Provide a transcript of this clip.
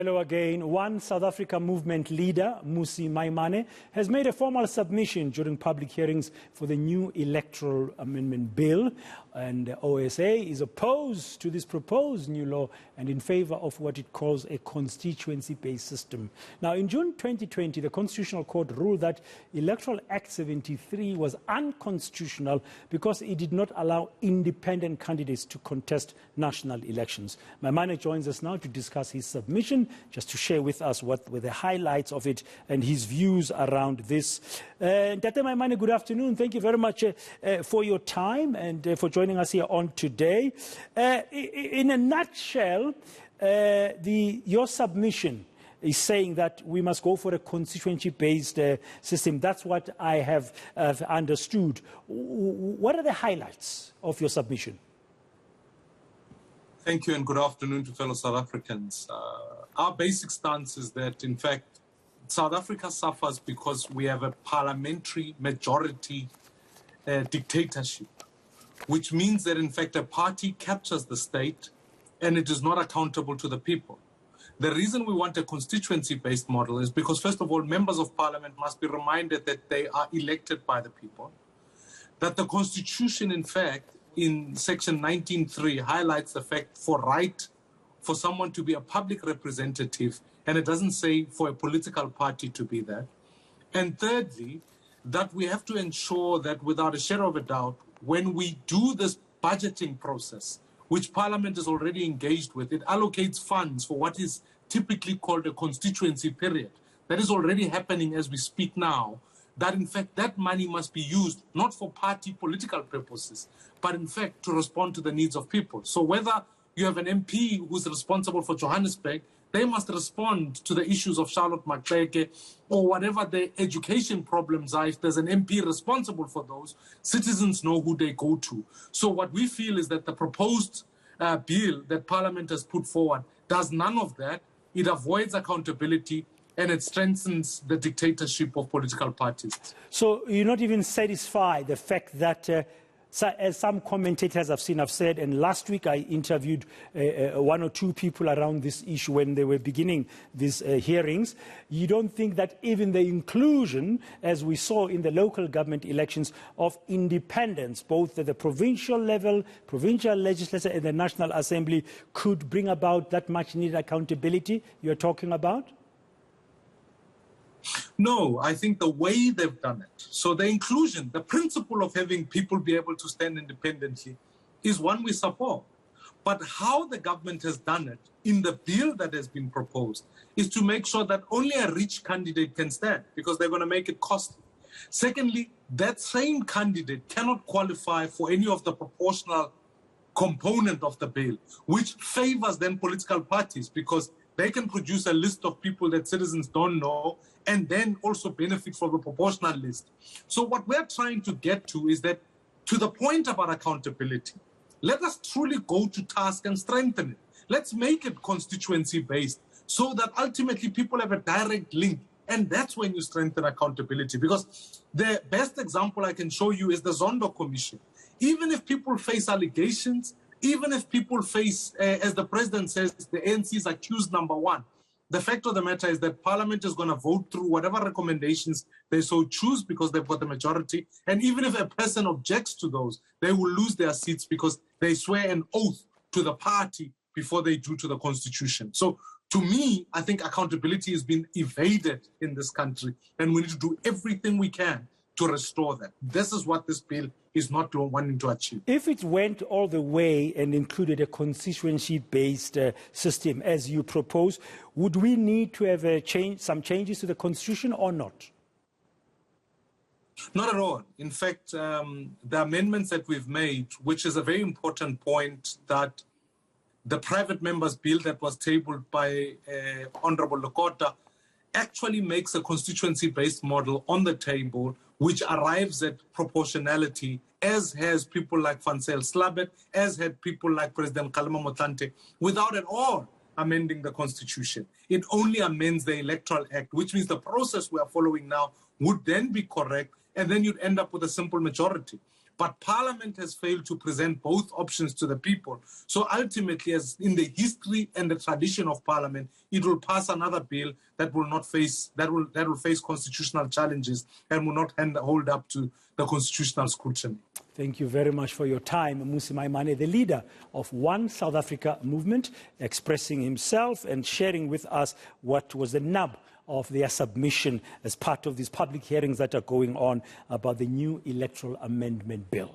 Hello again. One South Africa movement leader, Mmusi Maimane, has made a formal submission during public hearings for the new Electoral Amendment Bill. And the OSA is opposed to this proposed new law and in favour of what it calls a constituency-based system. Now, in June 2020, the Constitutional Court ruled that Electoral Act 73 was unconstitutional because it did not allow independent candidates to contest national elections. Maimane joins us now to discuss his submission, just to share with us what were the highlights of it and his views around this. Tate Maimane, good afternoon. Thank you very much for your time and for joining us here on today. In a nutshell, your submission is saying that we must go for a constituency-based system. That's what I have understood. What are the highlights of your submission? Thank you and good afternoon to fellow South Africans. Our basic stance is that, in fact, South Africa suffers because we have a parliamentary majority dictatorship, which means that, in fact, a party captures the state and it is not accountable to the people. The reason we want a constituency-based model is because, first of all, members of parliament must be reminded that they are elected by the people, that the Constitution, in fact, in section 19.3 highlights the fact for someone to be a public representative, and it doesn't say for a political party to be that. And thirdly, that we have to ensure that without a shadow of a doubt, when we do this budgeting process, which Parliament is already engaged with, it allocates funds for what is typically called a constituency period. That is already happening as we speak now, that in fact that money must be used not for party political purposes, but in fact to respond to the needs of people. So whether you have an MP who's responsible for Johannesburg, they must respond to the issues of Charlotte Maxeke or whatever the education problems are. If there's an MP responsible for those, citizens know who they go to. So what we feel is that the proposed bill that Parliament has put forward does none of that. It avoids accountability and it strengthens the dictatorship of political parties. So you're not even satisfied the fact that as some commentators have said, and last week I interviewed one or two people around this issue when they were beginning these hearings, you don't think that even the inclusion, as we saw in the local government elections, of independence, both at the provincial level, provincial legislature and the National Assembly, could bring about that much needed accountability you're talking about? No, I think the way they've done it, so the inclusion, the principle of having people be able to stand independently is one we support. But how the government has done it in the bill that has been proposed is to make sure that only a rich candidate can stand because they're going to make it costly. Secondly, that same candidate cannot qualify for any of the proportional component of the bill, which favors then political parties because they can produce a list of people that citizens don't know and then also benefit from the proportional list. So what we're trying to get to is that, to the point about accountability, let us truly go to task and strengthen it. Let's make it constituency-based so that ultimately people have a direct link. And that's when you strengthen accountability. Because the best example I can show you is the Zondo Commission. Even if people face allegations, even if people face, as the president says, the ANC's accused number one, the fact of the matter is that Parliament is going to vote through whatever recommendations they so choose because they've got the majority. And even if a person objects to those, they will lose their seats because they swear an oath to the party before they do to the Constitution. So to me, I think accountability has been evaded in this country, and we need to do everything we can to restore that. This is what this bill is not wanting to achieve. If it went all the way and included a constituency-based system, as you propose, would we need to have some changes to the Constitution or not? Not at all. In fact, the amendments that we've made, which is a very important point, that the private members' bill that was tabled by Honorable Lekota actually makes a constituency-based model on the table, which arrives at proportionality, as has people like Fansel Slabet, as had people like President Kgalema Motlanthe, without at all amending the Constitution. It only amends the Electoral Act, which means the process we are following now would then be correct, and then you'd end up with a simple majority. But Parliament has failed to present both options to the people. So ultimately, as in the history and the tradition of Parliament, it will pass another bill that will not face that will face constitutional challenges and will not hold up to the constitutional scrutiny. Thank you very much for your time. Mmusi Maimane, the leader of One South Africa movement, expressing himself and sharing with us what was the nub of their submission as part of these public hearings that are going on about the new Electoral Amendment Bill.